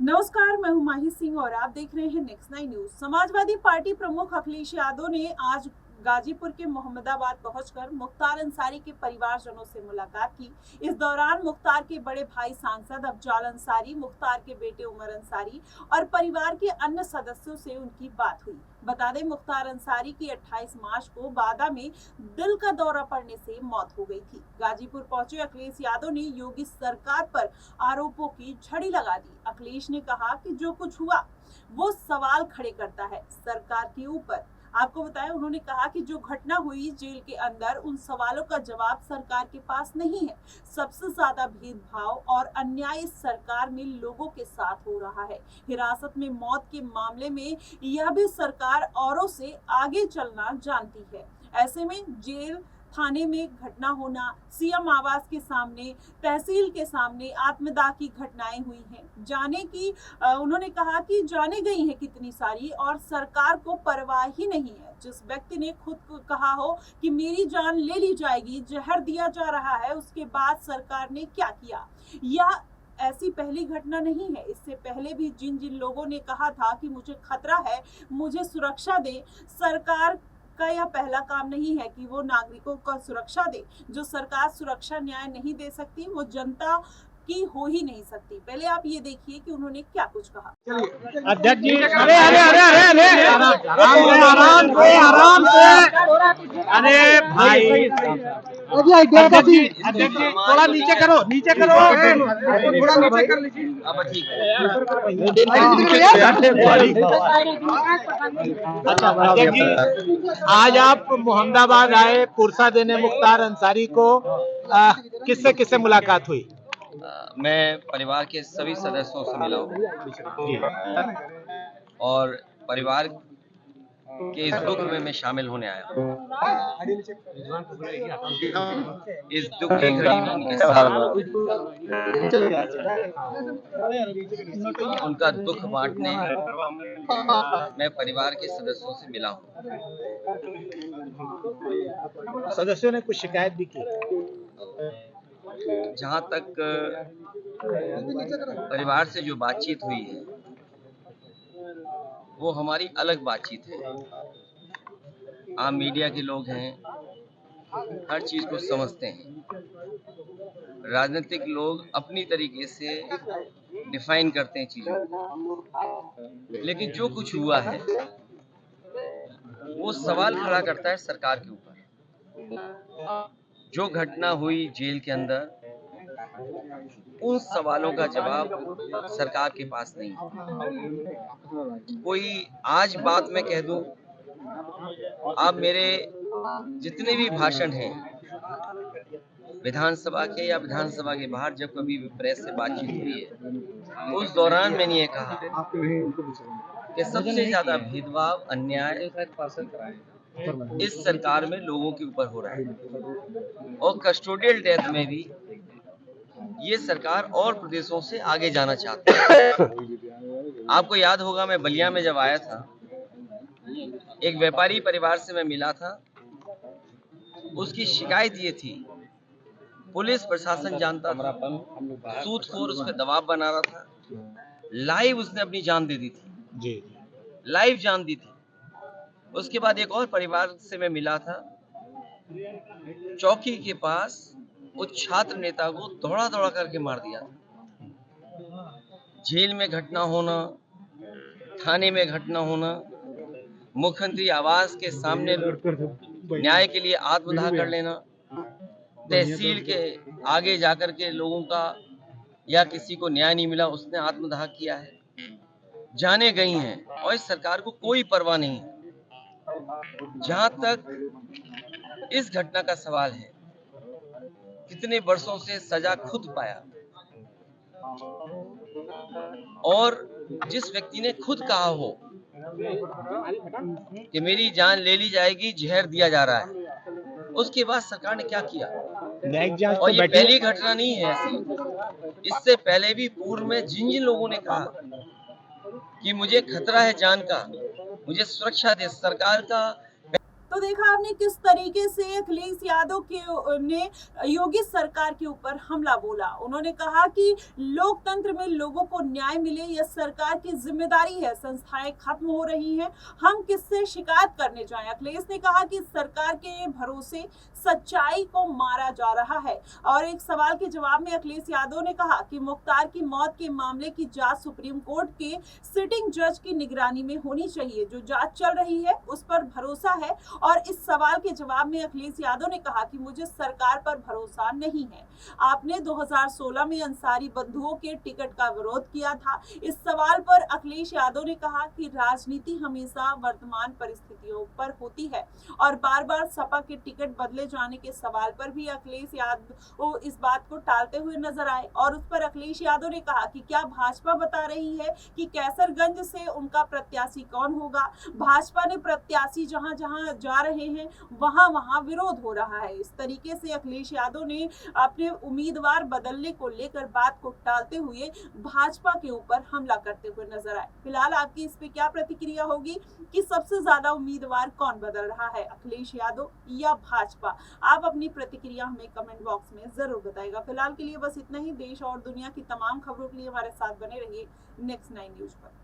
नमस्कार, मैं हूं माही सिंह और आप देख रहे हैं नेक्स्ट 9 न्यूज। समाजवादी पार्टी प्रमुख अखिलेश यादव ने आज गाजीपुर के मोहम्मदाबाद पहुंचकर मुख्तार अंसारी के परिवारजनों से मुलाकात की। इस दौरान मुख्तार के बड़े भाई सांसद अफजाल अंसारी, मुख्तार के बेटे उमर अंसारी और परिवार के अन्य सदस्यों से उनकी बात हुई। बता दें, मुख्तार अंसारी की 28 मार्च को बादा में दिल का दौरा पड़ने से मौत हो गई थी। गाजीपुर पहुंचे अखिलेश यादव ने योगी सरकार पर आरोपों की झड़ी लगा दी। अखिलेश ने कहा कि जो कुछ हुआ वो सवाल खड़े करता है सरकार के ऊपर। आपको बताएं, उन्होंने कहा कि जो घटना हुई जेल के अंदर, उन सवालों का जवाब सरकार के पास नहीं है। सबसे ज्यादा भेदभाव और अन्याय इस सरकार में लोगों के साथ हो रहा है। हिरासत में मौत के मामले में यह भी सरकार औरों से आगे चलना जानती है। ऐसे में जेल, थाने में घटना होना, सीएम आवास के सामने, तहसील के सामने आत्मदाह की घटनाएं हुई हैं। जाने की उन्होंने कहा कि जाने गई हैं कितनी सारी और सरकार को परवाह ही नहीं है। जिस व्यक्ति ने खुद को कहा हो कि मेरी जान ले ली जाएगी, जहर दिया जा रहा है, उसके बाद सरकार ने क्या किया? यह ऐसी पहली घटना नहीं है। इससे पहले भी जिन जिन लोगों ने कहा था कि मुझे खतरा है, मुझे सुरक्षा दे, सरकार का यह पहला काम नहीं है कि वो नागरिकों को सुरक्षा दे। जो सरकार सुरक्षा न्याय नहीं दे सकती, वो जनता की हो ही नहीं सकती। पहले आप ये देखिए कि उन्होंने क्या कुछ कहा। अध्यक्ष जी, अरे अरे अरे अरे अरे आराम से अरे भाई, अध्यक्ष जी थोड़ा नीचे करो, नीचे करो, थोड़ा नीचे कर लीजिए। अब ठीक है। अध्यक्ष जी, आज आप मोहम्मदाबाद आए पुरसा देने मुख्तार अंसारी को, किससे किससे मुलाकात हुई? मैं परिवार के सभी सदस्यों से मिला हूँ और परिवार के इस दुख में मैं शामिल होने आया हूँ। इस दुख की घड़ी में उनके साथ उनका दुख बांटने मैं परिवार के सदस्यों से मिला हूँ। सदस्यों ने कुछ शिकायत भी की। जहाँ तक परिवार से जो बातचीत हुई है, वो हमारी अलग बातचीत है। आप मीडिया के लोग हैं, हर चीज को समझते हैं। राजनीतिक लोग अपनी तरीके से डिफाइन करते हैं चीजों को, लेकिन जो कुछ हुआ है वो सवाल खड़ा करता है सरकार के ऊपर। जो घटना हुई जेल के अंदर, उन सवालों का जवाब सरकार के पास नहीं है। कोई आज बात मैं कह दूं, आप मेरे जितने भी भाषण हैं विधानसभा के या विधानसभा के बाहर, जब कभी भी प्रेस से बातचीत हुई है, उस दौरान मैंने ये कहा कि सबसे ज्यादा भेदभाव, अन्याय इस सरकार में लोगों के ऊपर हो रहा है और कस्टोडियल डेथ में भी ये सरकार और प्रदेशों से आगे जाना चाहती है। आपको याद होगा, मैं बलिया में जब आया था, एक व्यापारी परिवार से मैं मिला था। उसकी शिकायत ये थी, पुलिस प्रशासन जानता था, सूदखोर उस पर दबाव बना रहा था, लाइव उसने अपनी जान दे दी थी जी, लाइव जान दी थी। उसके बाद एक और परिवार से मैं मिला था, चौकी के पास उस छात्र नेता को दौड़ा दौड़ा करके मार दिया था। जेल में घटना होना, थाने में घटना होना, मुख्यमंत्री आवास के सामने न्याय के लिए आत्मदाह कर लेना, तहसील के आगे जाकर के लोगों का या किसी को न्याय नहीं मिला, उसने आत्मदाह किया है। जाने गई हैं और इस सरकार को कोई परवाह नहीं है। जहां तक इस घटना का सवाल है, कितने वर्षों से सजा खुद पाया, और जिस व्यक्ति ने खुद कहा हो कि मेरी जान ले ली जाएगी, जहर दिया जा रहा है, उसके बाद सरकार ने क्या किया? और ये पहली घटना नहीं है ऐसी। इससे पहले भी पूर्व में जिन जिन लोगों ने कहा कि मुझे खतरा है जान का, मुझे सुरक्षा दे, सरकार का तो देखा आपने किस तरीके से अखिलेश यादव के ने योगी सरकार के ऊपर हमला बोला। उन्होंने कहा कि लोकतंत्र में लोगों को न्याय मिले यह सरकार की जिम्मेदारी है, संस्थाएं खत्म हो रही हैं, हम किससे शिकायत करने जाएं। अखिलेश ने कहा कि सरकार के भरोसे सच्चाई को मारा जा रहा है। और एक सवाल के जवाब में अखिलेश यादव ने कहा कि मुख्तार की मौत के मामले की जांच सुप्रीम कोर्ट के सिटिंग जज की निगरानी में होनी चाहिए, जो जांच चल रही है उस पर भरोसा है। और इस सवाल के जवाब में अखिलेश यादव ने कहा कि मुझे सरकार पर भरोसा नहीं है। आपने 2016 में अंसारी बंधुओं के टिकट का विरोध किया था। इस सवाल पर अखिलेश यादव ने कहा कि राजनीति हमेशा वर्तमान परिस्थितियों पर होती है और बार बार सपा के टिकट बदले जाने के सवाल पर भी अखिलेश यादव इस बात को टालते हुए नजर आए। और उस पर अखिलेश यादव ने कहा कि क्या भाजपा बता रही है कि कैसरगंज से उनका प्रत्याशी कौन होगा। भाजपा ने प्रत्याशी जहां जहां जा रहे हैं वहां वहां विरोध हो रहा है। इस तरीके से अखिलेश यादव ने अपने उम्मीदवार बदलने को लेकर बात को टालते हुए भाजपा के ऊपर हमला करते हुए नजर आए। फिलहाल आपकी इस पे क्या प्रतिक्रिया होगी कि सबसे ज्यादा उम्मीदवार कौन बदल रहा है, अखिलेश यादव या भाजपा? आप अपनी प्रतिक्रिया हमें कमेंट बॉक्स में जरूर बताइएगा। फिलहाल के लिए बस इतना ही। देश और दुनिया की तमाम खबरों के लिए हमारे साथ बने रहिए नेक्स्ट 9 न्यूज पर।